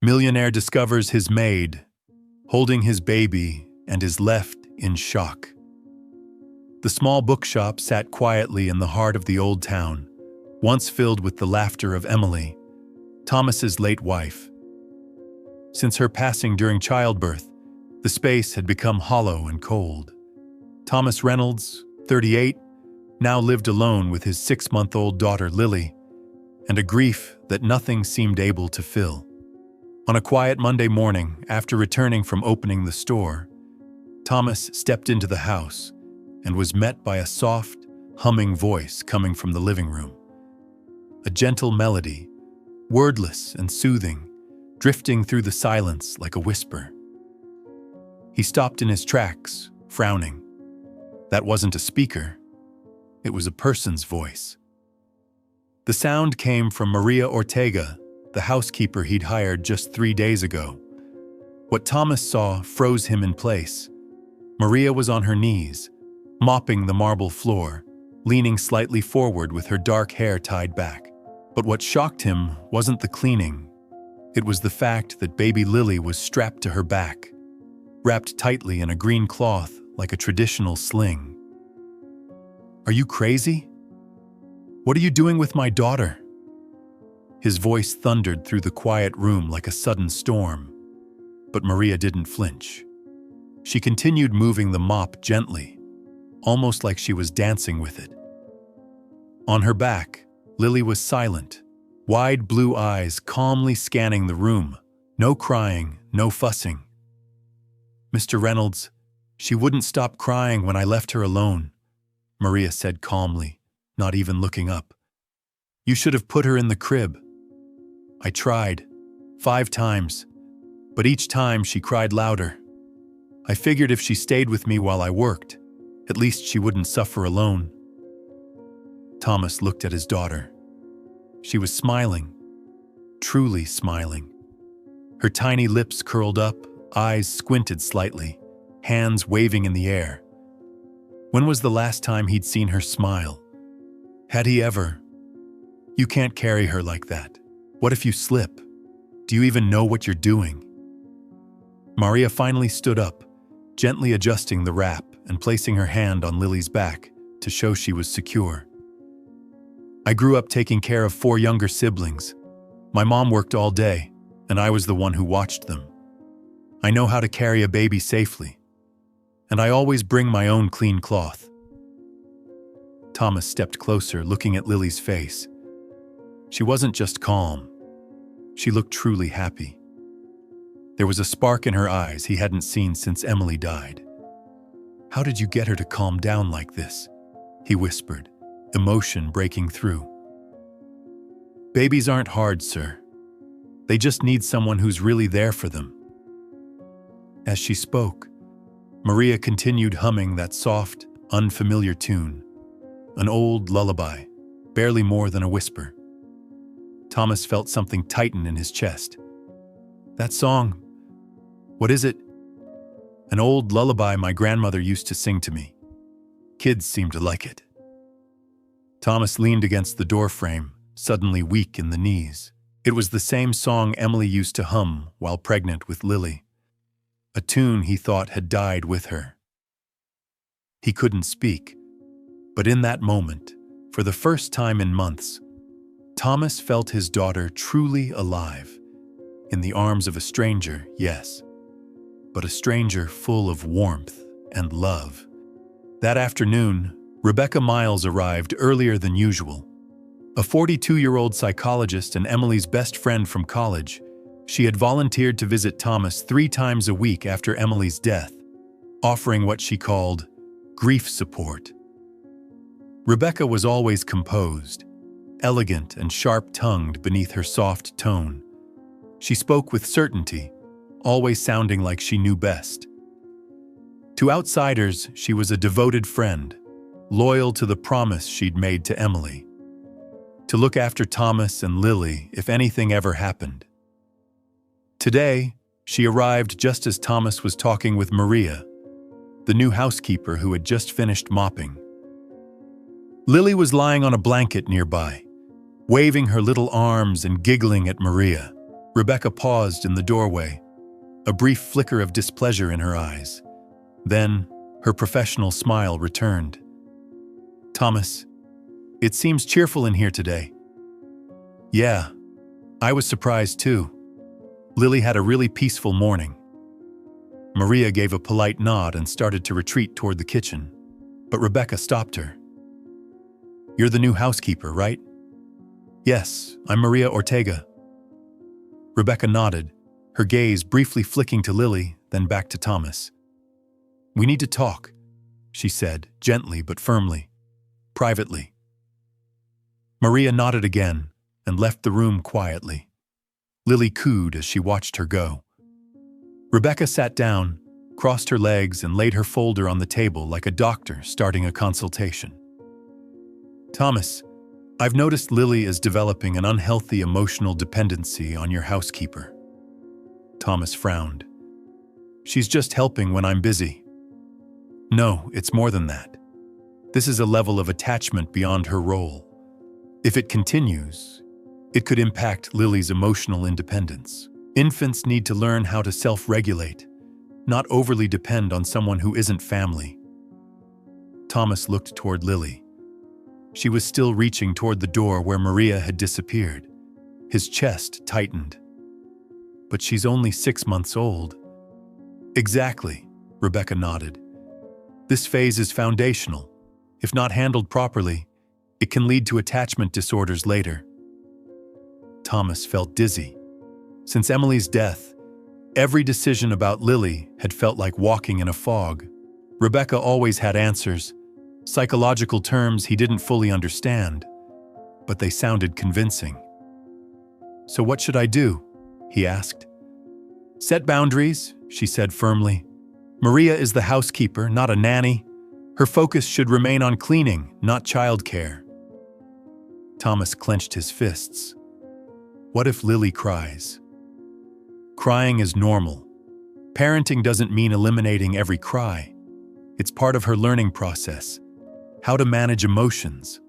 Millionaire discovers his maid, holding his baby, and is left in shock. The small bookshop sat quietly in the heart of the old town, once filled with the laughter of Emily, Thomas's late wife. Since her passing during childbirth, the space had become hollow and cold. Thomas Reynolds, 38, now lived alone with his 6-month-old daughter Lily, and a grief that nothing seemed able to fill. On a quiet Monday morning, after returning from opening the store, Thomas stepped into the house and was met by a soft, humming voice coming from the living room. A gentle melody, wordless and soothing, drifting through the silence like a whisper. He stopped in his tracks, frowning. That wasn't a speaker. It was a person's voice. The sound came from Maria Ortega, the housekeeper he'd hired just 3 days ago. What Thomas saw froze him in place. Maria was on her knees, mopping the marble floor, leaning slightly forward with her dark hair tied back. But what shocked him wasn't the cleaning. It was the fact that baby Lily was strapped to her back, wrapped tightly in a green cloth like a traditional sling. "Are you crazy? What are you doing with my daughter?" His voice thundered through the quiet room like a sudden storm, but Maria didn't flinch. She continued moving the mop gently, almost like she was dancing with it. On her back, Lily was silent, wide blue eyes calmly scanning the room, no crying, no fussing. "Mr. Reynolds, she wouldn't stop crying when I left her alone," Maria said calmly, not even looking up. "You should have put her in the crib. I tried, 5 times, but each time she cried louder. I figured if she stayed with me while I worked, at least she wouldn't suffer alone." Thomas looked at his daughter. She was smiling, truly smiling. Her tiny lips curled up, eyes squinted slightly, hands waving in the air. When was the last time he'd seen her smile? Had he ever? "You can't carry her like that. What if you slip? Do you even know what you're doing?" Maria finally stood up, gently adjusting the wrap and placing her hand on Lily's back to show she was secure. "I grew up taking care of 4 younger siblings. My mom worked all day, and I was the one who watched them. I know how to carry a baby safely, and I always bring my own clean cloth." Thomas stepped closer, looking at Lily's face. She wasn't just calm. She looked truly happy. There was a spark in her eyes he hadn't seen since Emily died. "How did you get her to calm down like this?" he whispered, emotion breaking through. "Babies aren't hard, sir. They just need someone who's really there for them." As she spoke, Maria continued humming that soft, unfamiliar tune, an old lullaby, barely more than a whisper. Thomas felt something tighten in his chest. "That song, what is it?" "An old lullaby my grandmother used to sing to me. Kids seem to like it." Thomas leaned against the doorframe, suddenly weak in the knees. It was the same song Emily used to hum while pregnant with Lily, a tune he thought had died with her. He couldn't speak, but in that moment, for the first time in months, Thomas felt his daughter truly alive, in the arms of a stranger, yes, but a stranger full of warmth and love. That afternoon, Rebecca Miles arrived earlier than usual. A 42-year-old psychologist and Emily's best friend from college, she had volunteered to visit Thomas 3 times a week after Emily's death, offering what she called grief support. Rebecca was always composed, elegant and sharp-tongued beneath her soft tone. She spoke with certainty, always sounding like she knew best. To outsiders, she was a devoted friend, loyal to the promise she'd made to Emily, to look after Thomas and Lily if anything ever happened. Today, she arrived just as Thomas was talking with Maria, the new housekeeper who had just finished mopping. Lily was lying on a blanket nearby, waving her little arms and giggling at Maria. Rebecca paused in the doorway, a brief flicker of displeasure in her eyes. Then, her professional smile returned. "Thomas, it seems cheerful in here today." "Yeah, I was surprised too. Lily had a really peaceful morning." Maria gave a polite nod and started to retreat toward the kitchen, but Rebecca stopped her. "You're the new housekeeper, right?" "Yes, I'm Maria Ortega." Rebecca nodded, her gaze briefly flicking to Lily, then back to Thomas. "We need to talk," she said, gently but firmly. "Privately." Maria nodded again and left the room quietly. Lily cooed as she watched her go. Rebecca sat down, crossed her legs, and laid her folder on the table like a doctor starting a consultation. "Thomas, I've noticed Lily is developing an unhealthy emotional dependency on your housekeeper." Thomas frowned. "She's just helping when I'm busy." "No, it's more than that. This is a level of attachment beyond her role. If it continues, it could impact Lily's emotional independence. Infants need to learn how to self-regulate, not overly depend on someone who isn't family." Thomas looked toward Lily. She was still reaching toward the door where Maria had disappeared. His chest tightened. "But she's only 6 months old." "Exactly," Rebecca nodded. "This phase is foundational. If not handled properly, it can lead to attachment disorders later." Thomas felt dizzy. Since Emily's death, every decision about Lily had felt like walking in a fog. Rebecca always had answers, psychological terms he didn't fully understand, but they sounded convincing. "So what should I do?" he asked. "Set boundaries," she said firmly. "Maria is the housekeeper, not a nanny. Her focus should remain on cleaning, not childcare." Thomas clenched his fists. What if Lily cries? Crying is normal. Parenting doesn't mean eliminating every cry. It's part of her learning process, how to manage emotions.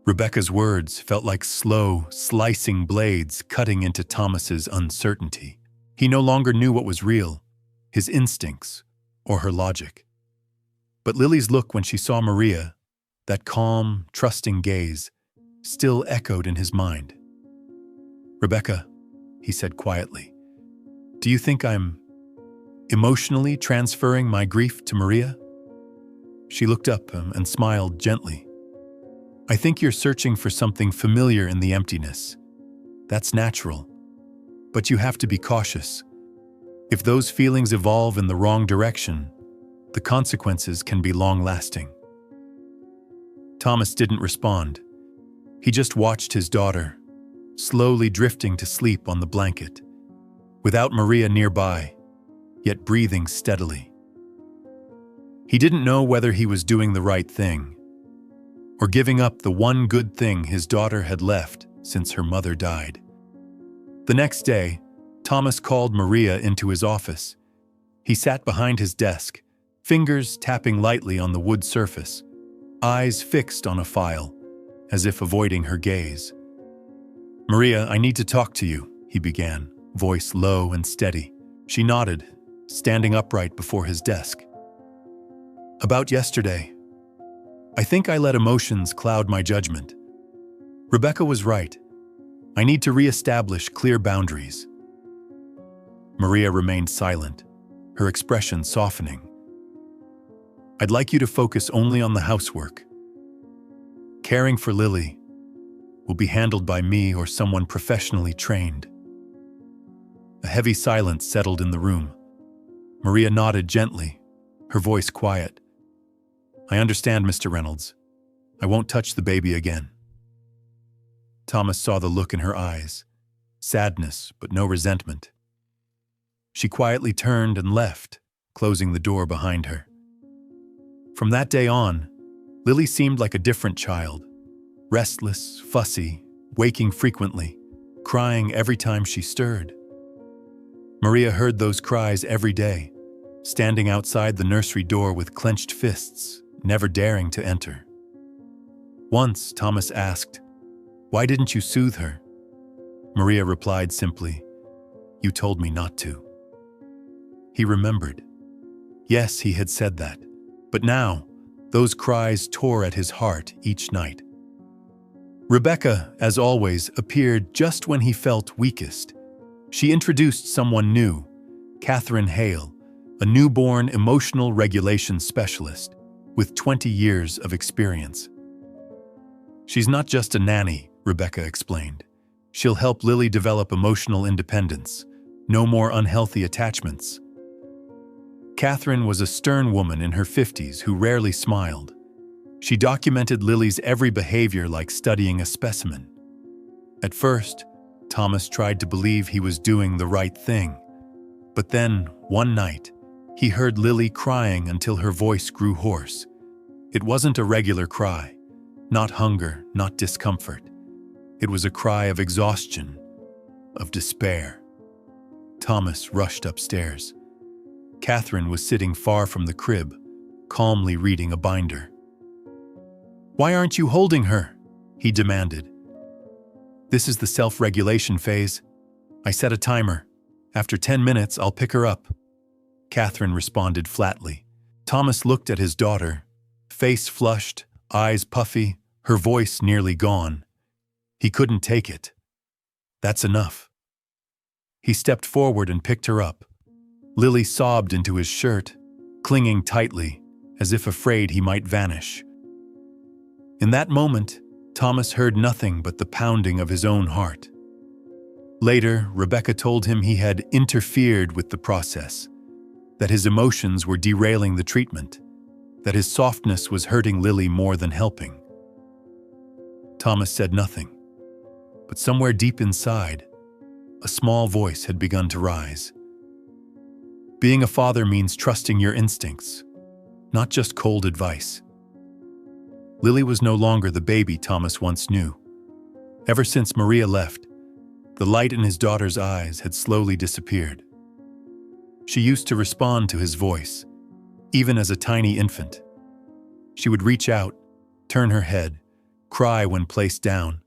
Rebecca's words felt like slow, slicing blades cutting into Thomas's uncertainty. He no longer knew what was real, his instincts or her logic. But Lily's look when she saw Maria, that calm, trusting gaze, still echoed in his mind. "Rebecca," he said quietly, "do you think I'm emotionally transferring my grief to Maria?" She looked up and smiled gently. "I think you're searching for something familiar in the emptiness. That's natural. But you have to be cautious. If those feelings evolve in the wrong direction, the consequences can be long-lasting." Thomas didn't respond. He just watched his daughter, slowly drifting to sleep on the blanket, without Maria nearby, yet breathing steadily. He didn't know whether he was doing the right thing, or giving up the one good thing his daughter had left since her mother died. The next day, Thomas called Maria into his office. He sat behind his desk, fingers tapping lightly on the wood surface, eyes fixed on a file, as if avoiding her gaze. "Maria, I need to talk to you," he began, voice low and steady. She nodded, standing upright before his desk. "About yesterday. I think I let emotions cloud my judgment. Rebecca was right. I need to reestablish clear boundaries." Maria remained silent, her expression softening. "I'd like you to focus only on the housework. Caring for Lily will be handled by me or someone professionally trained." A heavy silence settled in the room. Maria nodded gently, her voice quiet. "I understand, Mr. Reynolds. I won't touch the baby again." Thomas saw the look in her eyes, sadness but no resentment. She quietly turned and left, closing the door behind her. From that day on, Lily seemed like a different child, restless, fussy, waking frequently, crying every time she stirred. Maria heard those cries every day, standing outside the nursery door with clenched fists, never daring to enter. Once, Thomas asked, "Why didn't you soothe her?" Maria replied simply, "You told me not to." He remembered. Yes, he had said that. But now, those cries tore at his heart each night. Rebecca, as always, appeared just when he felt weakest. She introduced someone new, Catherine Hale, a newborn emotional regulation specialist with 20 years of experience. "She's not just a nanny," Rebecca explained. "She'll help Lily develop emotional independence. No more unhealthy attachments." Catherine was a stern woman in her 50s who rarely smiled. She documented Lily's every behavior like studying a specimen. At first, Thomas tried to believe he was doing the right thing. But then, one night, he heard Lily crying until her voice grew hoarse. It wasn't a regular cry, not hunger, not discomfort. It was a cry of exhaustion, of despair. Thomas rushed upstairs. Catherine was sitting far from the crib, calmly reading a binder. "Why aren't you holding her?" he demanded. "This is the self-regulation phase. I set a timer. After 10 minutes, I'll pick her up." Catherine responded flatly. Thomas looked at his daughter, face flushed, eyes puffy, her voice nearly gone. He couldn't take it. "That's enough." He stepped forward and picked her up. Lily sobbed into his shirt, clinging tightly, as if afraid he might vanish. In that moment, Thomas heard nothing but the pounding of his own heart. Later, Rebecca told him he had interfered with the process, that his emotions were derailing the treatment, that his softness was hurting Lily more than helping. Thomas said nothing, but somewhere deep inside, a small voice had begun to rise. Being a father means trusting your instincts, not just cold advice. Lily was no longer the baby Thomas once knew. Ever since Maria left, the light in his daughter's eyes had slowly disappeared. She used to respond to his voice, even as a tiny infant. She would reach out, turn her head, cry when placed down,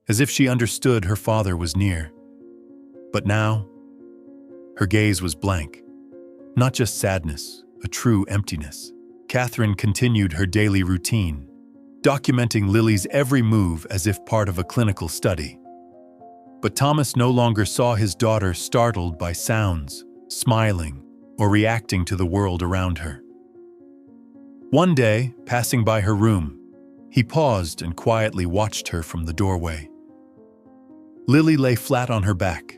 as if she understood her father was near. But now, her gaze was blank. Not just sadness, a true emptiness. Catherine continued her daily routine, documenting Lily's every move as if part of a clinical study. But Thomas no longer saw his daughter startled by sounds, smiling, or reacting to the world around her. One day, passing by her room, he paused and quietly watched her from the doorway. Lily lay flat on her back,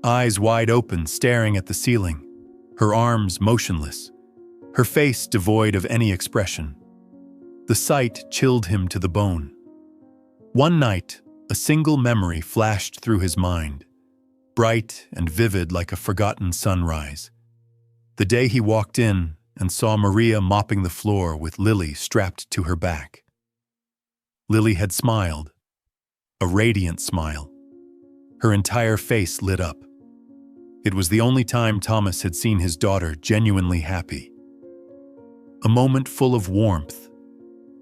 eyes wide open, staring at the ceiling, her arms motionless, her face devoid of any expression. The sight chilled him to the bone. One night, a single memory flashed through his mind, bright and vivid like a forgotten sunrise. The day he walked in and saw Maria mopping the floor with Lily strapped to her back. Lily had smiled, a radiant smile. Her entire face lit up. It was the only time Thomas had seen his daughter genuinely happy. A moment full of warmth,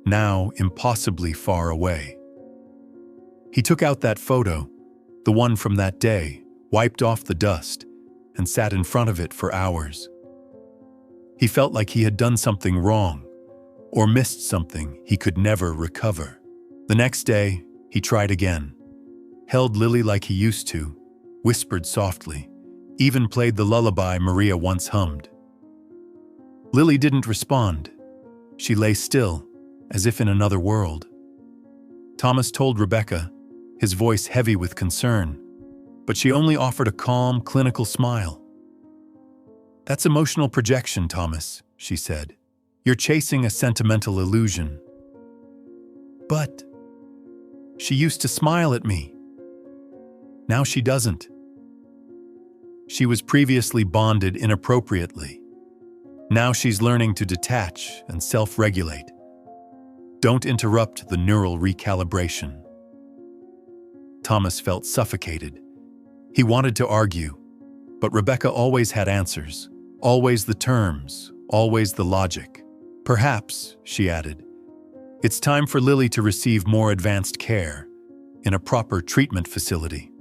now impossibly far away. He took out that photo, the one from that day, wiped off the dust, and sat in front of it for hours. He felt like he had done something wrong, or missed something he could never recover. The next day, he tried again, held Lily like he used to, whispered softly, even played the lullaby Maria once hummed. Lily didn't respond. She lay still, as if in another world. Thomas told Rebecca, his voice heavy with concern, but she only offered a calm, clinical smile. "That's emotional projection, Thomas," she said. "You're chasing a sentimental illusion." "But she used to smile at me. Now she doesn't." She was previously bonded inappropriately. Now she's learning to detach and self-regulate. Don't interrupt the neural recalibration. Thomas felt suffocated. He wanted to argue, but Rebecca always had answers, always the terms, always the logic. "Perhaps," she added, "it's time for Lily to receive more advanced care in a proper treatment facility."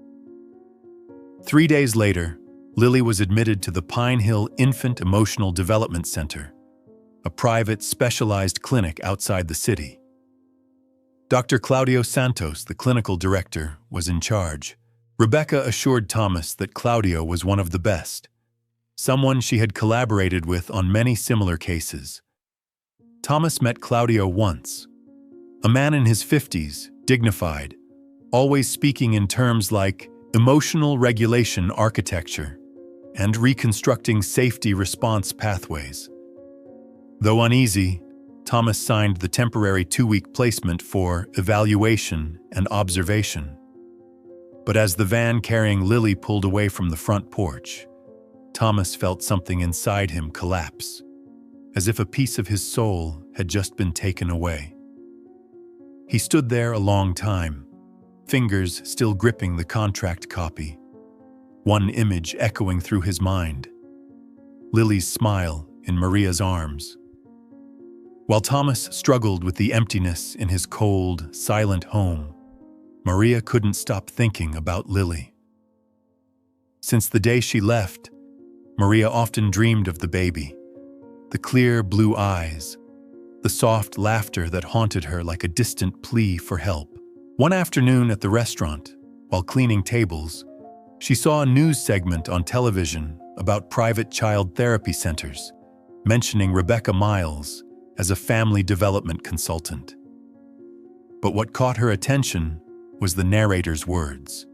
3 days later, Lily was admitted to the Pine Hill Infant Emotional Development Center, a private, specialized clinic outside the city. Dr. Claudio Santos, the clinical director, was in charge. Rebecca assured Thomas that Claudio was one of the best, someone she had collaborated with on many similar cases. Thomas met Claudio once, a man in his 50s, dignified, always speaking in terms like emotional regulation architecture and reconstructing safety response pathways. Though uneasy, Thomas signed the temporary 2-week placement for evaluation and observation. But as the van carrying Lily pulled away from the front porch, Thomas felt something inside him collapse, as if a piece of his soul had just been taken away. He stood there a long time, fingers still gripping the contract copy, one image echoing through his mind: Lily's smile in Maria's arms. While Thomas struggled with the emptiness in his cold, silent home, Maria couldn't stop thinking about Lily. Since the day she left, Maria often dreamed of the baby, the clear blue eyes, the soft laughter that haunted her like a distant plea for help. One afternoon at the restaurant, while cleaning tables, she saw a news segment on television about private child therapy centers, mentioning Rebecca Miles as a family development consultant. But what caught her attention was the narrator's words.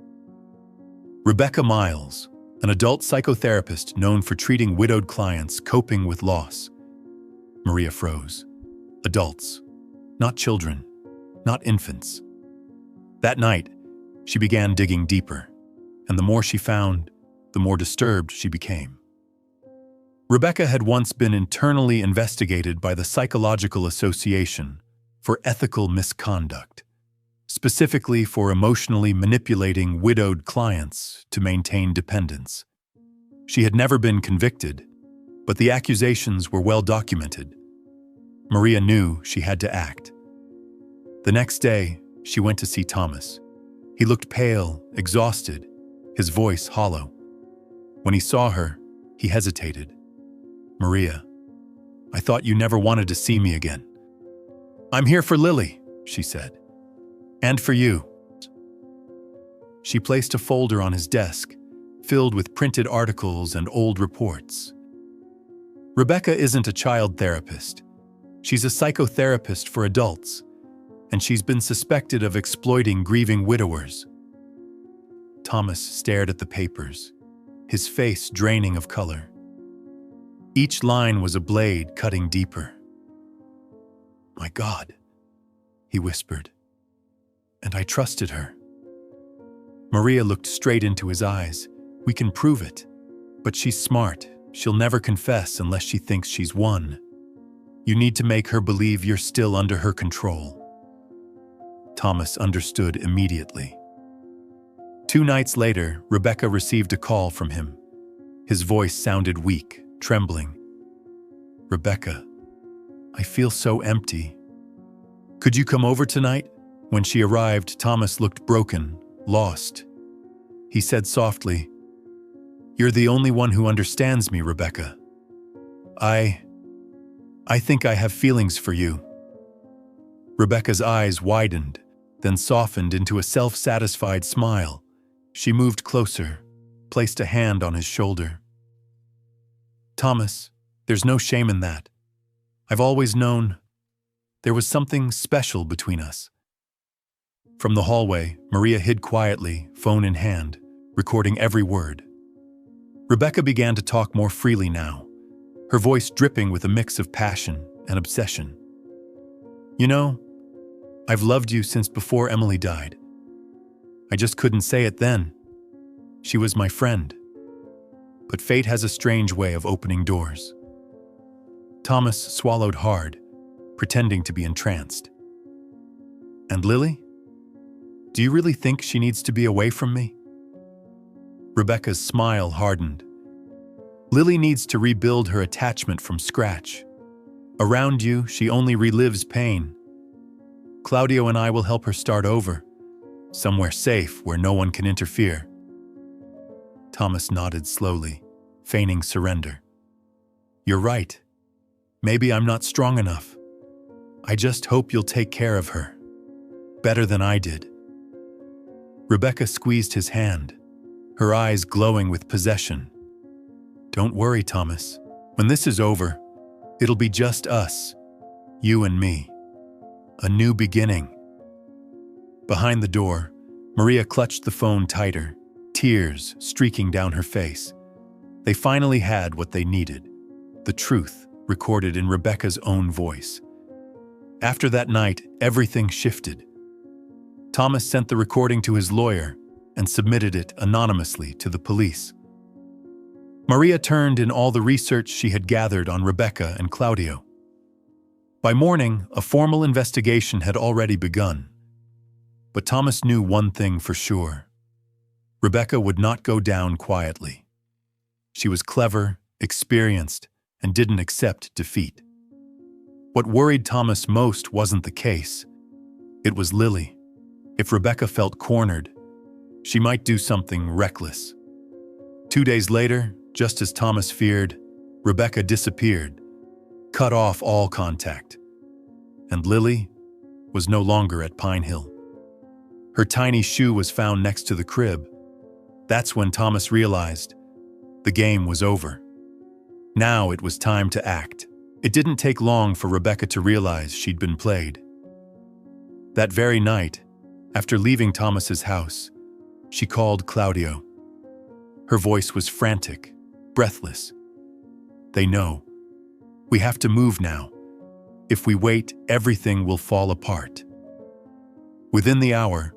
Rebecca Miles, an adult psychotherapist known for treating widowed clients coping with loss. Maria froze. Adults, not children, not infants. That night, she began digging deeper, and the more she found, the more disturbed she became. Rebecca had once been internally investigated by the Psychological Association for ethical misconduct, specifically for emotionally manipulating widowed clients to maintain dependence. She had never been convicted, but the accusations were well documented. Maria knew she had to act. The next day, she went to see Thomas. He looked pale, exhausted, his voice hollow. When he saw her, he hesitated. "Maria, I thought you never wanted to see me again." "I'm here for Lily," she said. "And for you." She placed a folder on his desk, filled with printed articles and old reports. Rebecca isn't a child therapist. She's a psychotherapist for adults, and she's been suspected of exploiting grieving widowers. Thomas stared at the papers, his face draining of color. Each line was a blade cutting deeper. "My God," he whispered. "And I trusted her." Maria looked straight into his eyes. "We can prove it. But she's smart. She'll never confess unless she thinks she's won. You need to make her believe you're still under her control." Thomas understood immediately. 2 nights later, Rebecca received a call from him. His voice sounded weak, trembling. "Rebecca, I feel so empty. Could you come over tonight?" When she arrived, Thomas looked broken, lost. He said softly, "You're the only one who understands me, Rebecca. I think I have feelings for you." Rebecca's eyes widened, then softened into a self-satisfied smile. She moved closer, placed a hand on his shoulder. "Thomas, there's no shame in that. I've always known there was something special between us." From the hallway, Maria hid quietly, phone in hand, recording every word. Rebecca began to talk more freely now, her voice dripping with a mix of passion and obsession. "You know, I've loved you since before Emily died. I just couldn't say it then. She was my friend. But fate has a strange way of opening doors." Thomas swallowed hard, pretending to be entranced. "And Lily? Do you really think she needs to be away from me?" Rebecca's smile hardened. "Lily needs to rebuild her attachment from scratch. Around you, she only relives pain. Claudio and I will help her start over, somewhere safe where no one can interfere." Thomas nodded slowly, feigning surrender. You're right. Maybe I'm not strong enough. I just hope you'll take care of her. Better than I did. Rebecca squeezed his hand, her eyes glowing with possession. Don't worry, Thomas. When this is over, it'll be just us, you and me. A new beginning. Behind the door, Maria clutched the phone tighter, tears streaking down her face. They finally had what they needed, the truth recorded in Rebecca's own voice. After that night, everything shifted. Thomas sent the recording to his lawyer and submitted it anonymously to the police. Maria turned in all the research she had gathered on Rebecca and Claudio. By morning, a formal investigation had already begun. But Thomas knew one thing for sure. Rebecca would not go down quietly. She was clever, experienced, and didn't accept defeat. What worried Thomas most wasn't the case. It was Lily. If Rebecca felt cornered, she might do something reckless. 2 days later, just as Thomas feared, Rebecca disappeared, cut off all contact. And Lily was no longer at Pine Hill. Her tiny shoe was found next to the crib. That's when Thomas realized the game was over. Now it was time to act. It didn't take long for Rebecca to realize she'd been played. That very night, after leaving Thomas's house, she called Claudio. Her voice was frantic, breathless. They know. We have to move now. If we wait, everything will fall apart. Within the hour,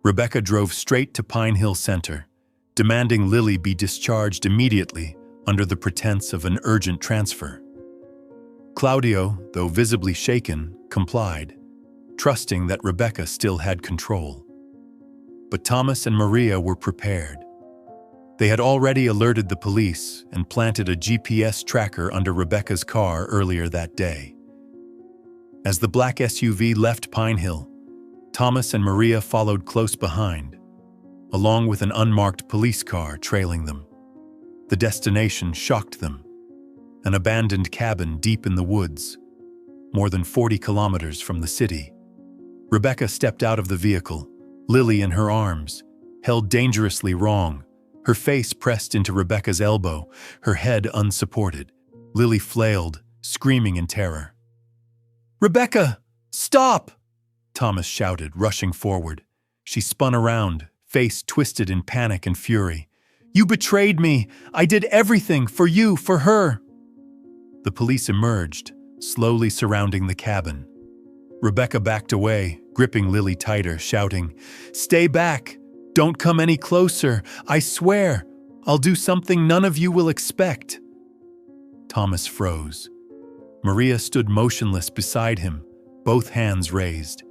Rebecca drove straight to Pine Hill Center, demanding Lily be discharged immediately under the pretense of an urgent transfer. Claudio, though visibly shaken, complied, trusting that Rebecca still had control. But Thomas and Maria were prepared. They had already alerted the police and planted a GPS tracker under Rebecca's car earlier that day. As the black SUV left Pine Hill, Thomas and Maria followed close behind, along with an unmarked police car trailing them. The destination shocked them. An abandoned cabin deep in the woods, more than 40 kilometers from the city. Rebecca stepped out of the vehicle, Lily in her arms, held dangerously wrong, her face pressed into Rebecca's elbow, her head unsupported. Lily flailed, screaming in terror. "Rebecca, stop!" Thomas shouted, rushing forward. She spun around, face twisted in panic and fury. "You betrayed me! I did everything for you, for her!" The police emerged, slowly surrounding the cabin. Rebecca backed away, gripping Lily tighter, shouting, "Stay back! Don't come any closer! I swear! I'll do something none of you will expect!" Thomas froze. Maria stood motionless beside him, both hands raised.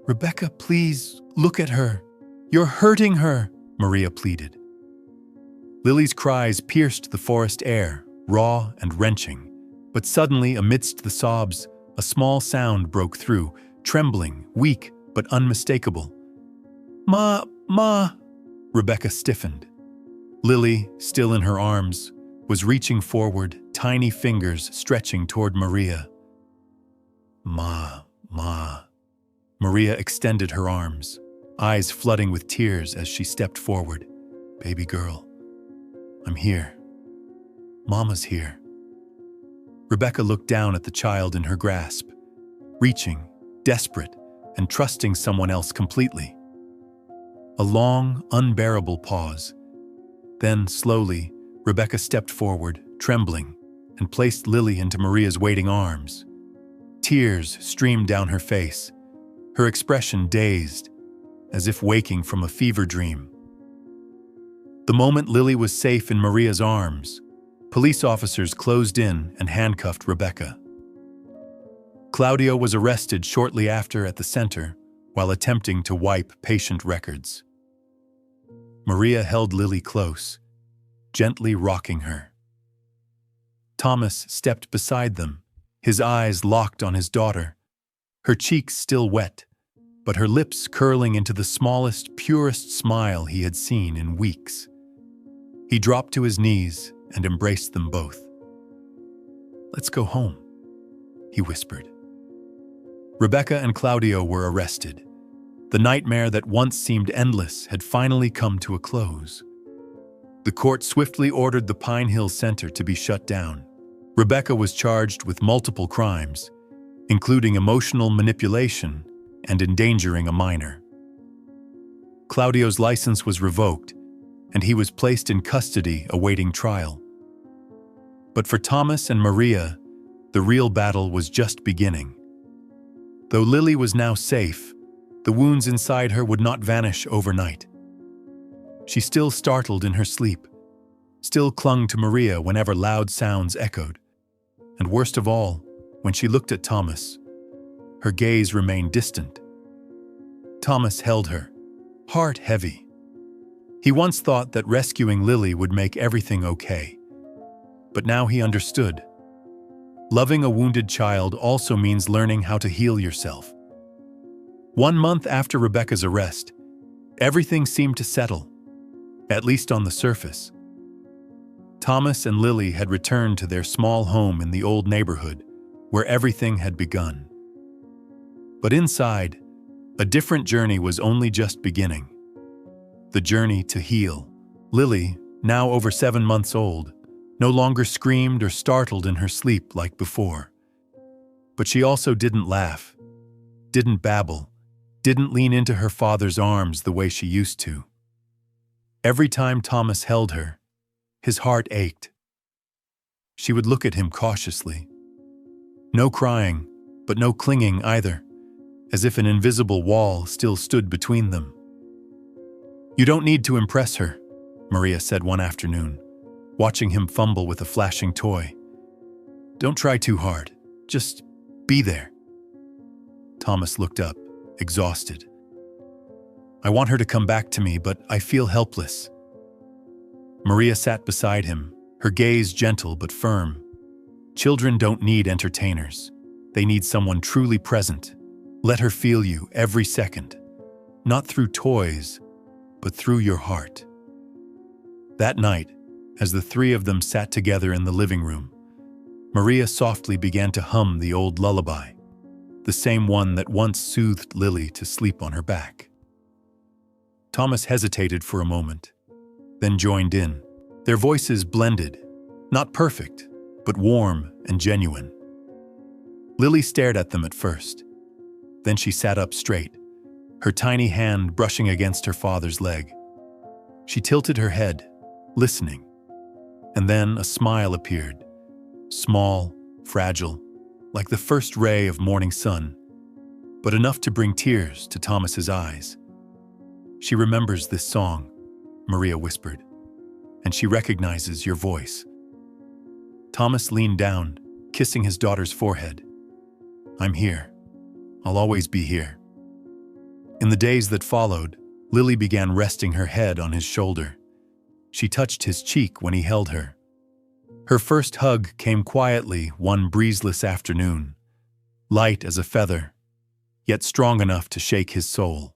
"Rebecca, please, look at her. You're hurting her," Maria pleaded. Lily's cries pierced the forest air, raw and wrenching. But suddenly, amidst the sobs, a small sound broke through, trembling, weak, but unmistakable. Ma, Rebecca stiffened. Lily, still in her arms, was reaching forward, tiny fingers stretching toward Maria. Ma. Maria extended her arms, eyes flooding with tears as she stepped forward. "Baby girl, I'm here. Mama's here." Rebecca looked down at the child in her grasp, reaching, desperate, and trusting someone else completely. A long, unbearable pause. Then, slowly, Rebecca stepped forward, trembling, and placed Lily into Maria's waiting arms. Tears streamed down her face, her expression dazed, as if waking from a fever dream. The moment Lily was safe in Maria's arms, police officers closed in and handcuffed Rebecca. Claudio was arrested shortly after at the center while attempting to wipe patient records. Maria held Lily close, gently rocking her. Thomas stepped beside them, his eyes locked on his daughter, her cheeks still wet, but her lips curling into the smallest, purest smile he had seen in weeks. He dropped to his knees and embraced them both. "Let's go home," he whispered. Rebecca and Claudio were arrested. The nightmare that once seemed endless had finally come to a close. The court swiftly ordered the Pine Hill Center to be shut down. Rebecca was charged with multiple crimes, including emotional manipulation and endangering a minor. Claudio's license was revoked, and he was placed in custody awaiting trial. But for Thomas and Maria, the real battle was just beginning. Though Lily was now safe, the wounds inside her would not vanish overnight. She still startled in her sleep, still clung to Maria whenever loud sounds echoed. And worst of all, when she looked at Thomas, her gaze remained distant. Thomas held her, heart heavy. He once thought that rescuing Lily would make everything okay. But now he understood. Loving a wounded child also means learning how to heal yourself. 1 month after Rebecca's arrest, everything seemed to settle, at least on the surface. Thomas and Lily had returned to their small home in the old neighborhood, where everything had begun. But inside, a different journey was only just beginning. The journey to heal. Lily, now over 7 months old, no longer screamed or startled in her sleep like before. But she also didn't laugh, didn't babble, didn't lean into her father's arms the way she used to. Every time Thomas held her, his heart ached. She would look at him cautiously. No crying, but no clinging either, as if an invisible wall still stood between them. "You don't need to impress her," Maria said one afternoon, watching him fumble with a flashing toy. "Don't try too hard. Just be there." Thomas looked up, exhausted. "I want her to come back to me, but I feel helpless." Maria sat beside him, her gaze gentle but firm. Children don't need entertainers. They need someone truly present. Let her feel you every second, not through toys, but through your heart. That night, as the three of them sat together in the living room, Maria softly began to hum the old lullaby, the same one that once soothed Lily to sleep on her back. Thomas hesitated for a moment, then joined in. Their voices blended, not perfect, but warm and genuine. Lily stared at them at first. Then she sat up straight, her tiny hand brushing against her father's leg. She tilted her head, listening. And then a smile appeared, small, fragile, like the first ray of morning sun, but enough to bring tears to Thomas's eyes. "She remembers this song," Maria whispered, "and she recognizes your voice." Thomas leaned down, kissing his daughter's forehead. "I'm here. I'll always be here." In the days that followed, Lily began resting her head on his shoulder. She touched his cheek when he held her. Her first hug came quietly one breezeless afternoon, light as a feather, yet strong enough to shake his soul.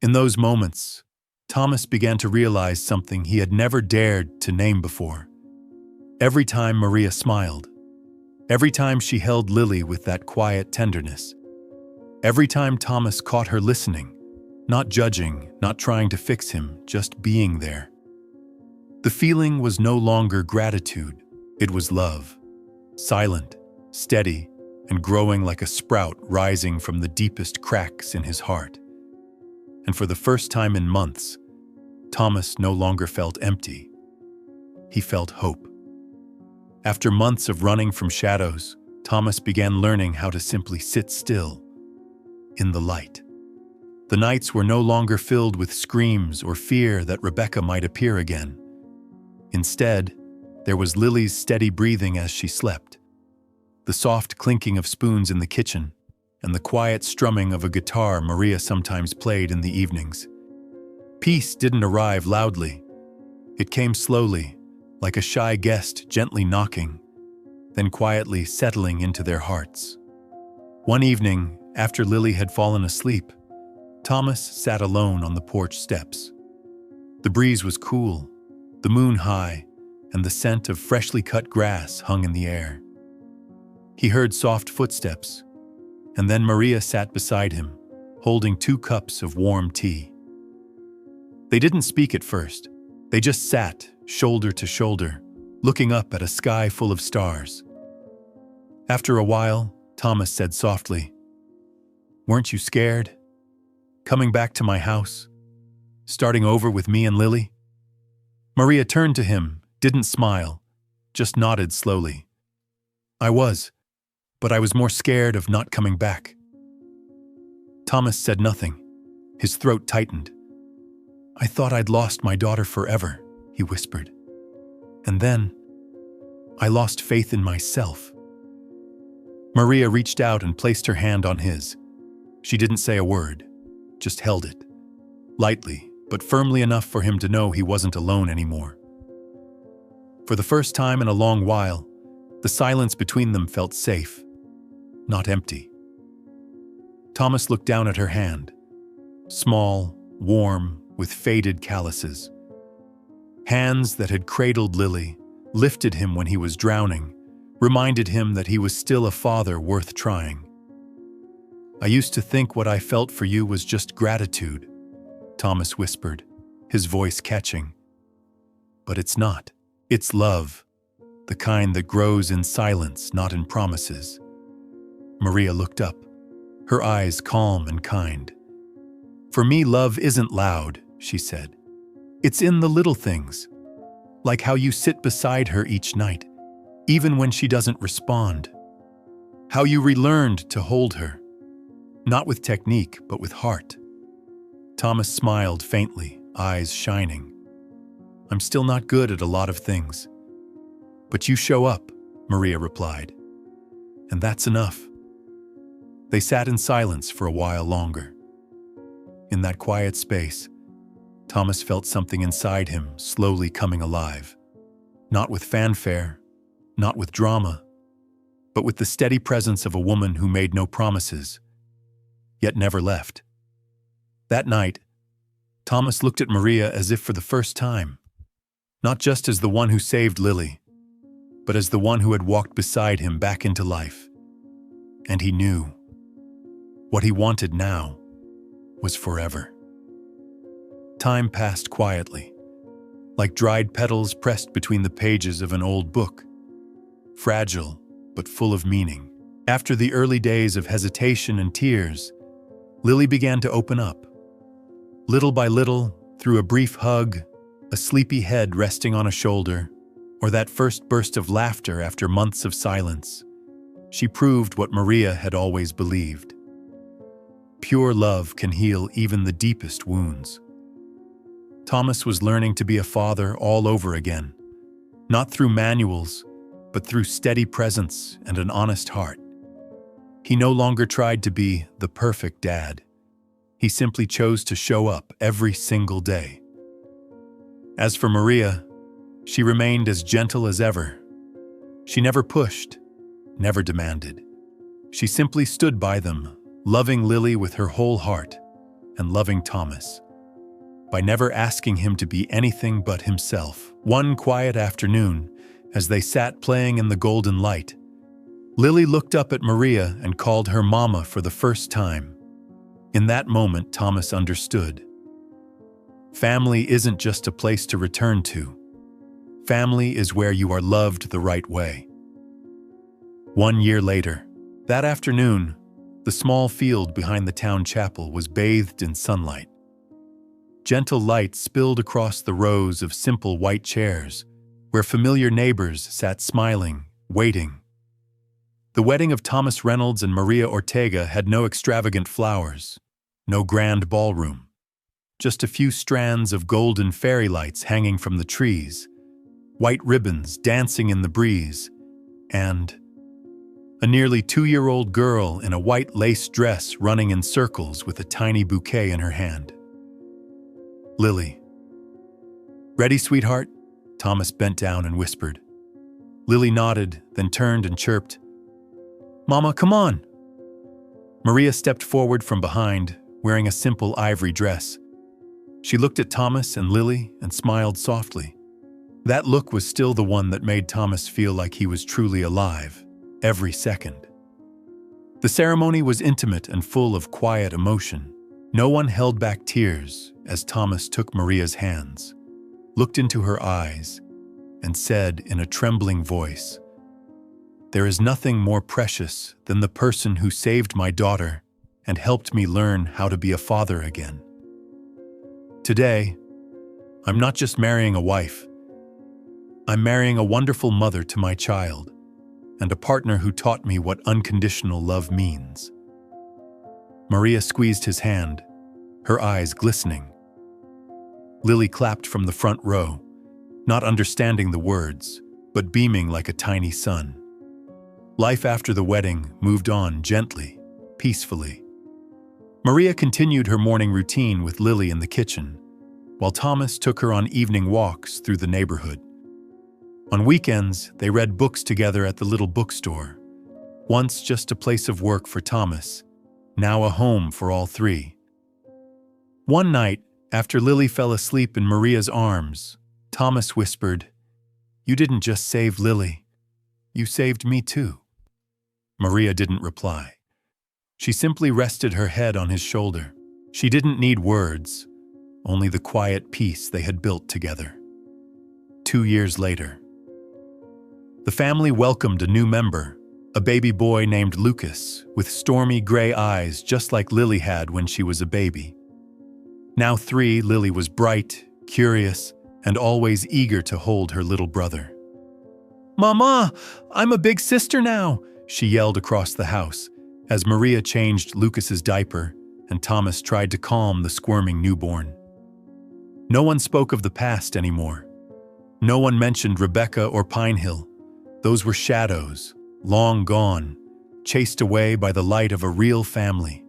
In those moments, Thomas began to realize something he had never dared to name before. Every time Maria smiled, every time she held Lily with that quiet tenderness, every time Thomas caught her listening, not judging, not trying to fix him, just being there. The feeling was no longer gratitude, it was love, silent, steady, and growing like a sprout rising from the deepest cracks in his heart. And for the first time in months, Thomas no longer felt empty. He felt hope. After months of running from shadows, Thomas began learning how to simply sit still, in the light. The nights were no longer filled with screams or fear that Rebecca might appear again. Instead, there was Lily's steady breathing as she slept, the soft clinking of spoons in the kitchen, and the quiet strumming of a guitar Maria sometimes played in the evenings. Peace didn't arrive loudly. It came slowly, like a shy guest gently knocking, then quietly settling into their hearts. One evening, after Lily had fallen asleep, Thomas sat alone on the porch steps. The breeze was cool, the moon high, and the scent of freshly cut grass hung in the air. He heard soft footsteps, and then Maria sat beside him, holding 2 cups of warm tea. They didn't speak at first. They just sat, shoulder to shoulder, looking up at a sky full of stars. After a while, Thomas said softly, "Weren't you scared? Coming back to my house? Starting over with me and Lily?" Maria turned to him, didn't smile, just nodded slowly. "I was, but I was more scared of not coming back." Thomas said nothing. His throat tightened. "I thought I'd lost my daughter forever," he whispered. "And then, I lost faith in myself." Maria reached out and placed her hand on his. She didn't say a word, just held it, lightly, but firmly enough for him to know he wasn't alone anymore. For the first time in a long while, the silence between them felt safe, not empty. Thomas looked down at her hand, small, warm, with faded calluses. Hands that had cradled Lily, lifted him when he was drowning, reminded him that he was still a father worth trying. "I used to think what I felt for you was just gratitude," Thomas whispered, his voice catching. "But it's not. It's love, the kind that grows in silence, not in promises." Maria looked up, her eyes calm and kind. "For me, love isn't loud," she said. "It's in the little things, like how you sit beside her each night, even when she doesn't respond. How you relearned to hold her, not with technique, but with heart." Thomas smiled faintly, eyes shining. "I'm still not good at a lot of things. But you show up," Maria replied. "And that's enough." They sat in silence for a while longer. In that quiet space, Thomas felt something inside him slowly coming alive. Not with fanfare, not with drama, but with the steady presence of a woman who made no promises, yet never left. That night, Thomas looked at Maria as if for the first time, not just as the one who saved Lily, but as the one who had walked beside him back into life. And he knew. What he wanted now was forever. Time passed quietly, like dried petals pressed between the pages of an old book, fragile but full of meaning. After the early days of hesitation and tears, Lily began to open up. Little by little, through a brief hug, a sleepy head resting on a shoulder, or that first burst of laughter after months of silence, she proved what Maria had always believed. Pure love can heal even the deepest wounds. Thomas was learning to be a father all over again, not through manuals, but through steady presence and an honest heart. He no longer tried to be the perfect dad. He simply chose to show up every single day. As for Maria, she remained as gentle as ever. She never pushed, never demanded. She simply stood by them, loving Lily with her whole heart, and loving Thomas, by never asking him to be anything but himself. One quiet afternoon, as they sat playing in the golden light, Lily looked up at Maria and called her mama for the first time. In that moment, Thomas understood. Family isn't just a place to return to. Family is where you are loved the right way. 1 year later, that afternoon, the small field behind the town chapel was bathed in sunlight. Gentle light spilled across the rows of simple white chairs, where familiar neighbors sat smiling, waiting. The wedding of Thomas Reynolds and Maria Ortega had no extravagant flowers, no grand ballroom, just a few strands of golden fairy lights hanging from the trees, white ribbons dancing in the breeze, and a nearly 2-year-old girl in a white lace dress running in circles with a tiny bouquet in her hand. Lily. "Ready, sweetheart?" Thomas bent down and whispered. Lily nodded, then turned and chirped, "Mama, come on." Maria stepped forward from behind, wearing a simple ivory dress. She looked at Thomas and Lily and smiled softly. That look was still the one that made Thomas feel like he was truly alive, every second. The ceremony was intimate and full of quiet emotion. No one held back tears as Thomas took Maria's hands, looked into her eyes, and said in a trembling voice, "There is nothing more precious than the person who saved my daughter and helped me learn how to be a father again. Today, I'm not just marrying a wife. I'm marrying a wonderful mother to my child and a partner who taught me what unconditional love means." Maria squeezed his hand, her eyes glistening. Lily clapped from the front row, not understanding the words, but beaming like a tiny sun. Life after the wedding moved on gently, peacefully. Maria continued her morning routine with Lily in the kitchen, while Thomas took her on evening walks through the neighborhood. On weekends, they read books together at the little bookstore, once just a place of work for Thomas, now a home for all three. One night, after Lily fell asleep in Maria's arms, Thomas whispered, "You didn't just save Lily, you saved me too." Maria didn't reply. She simply rested her head on his shoulder. She didn't need words, only the quiet peace they had built together. 2 years later, the family welcomed a new member, a baby boy named Lucas, with stormy gray eyes just like Lily had when she was a baby. Now 3, Lily was bright, curious, and always eager to hold her little brother. "Mama, I'm a big sister now," she yelled across the house as Maria changed Lucas's diaper and Thomas tried to calm the squirming newborn. No one spoke of the past anymore. No one mentioned Rebecca or Pine Hill. Those were shadows, long gone, chased away by the light of a real family.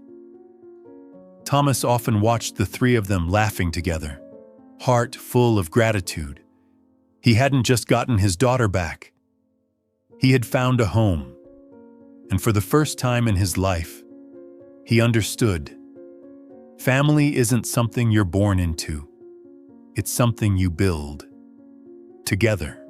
Thomas often watched the 3 of them laughing together, heart full of gratitude. He hadn't just gotten his daughter back. He had found a home. And for the first time in his life, he understood. Family isn't something you're born into. It's something you build together.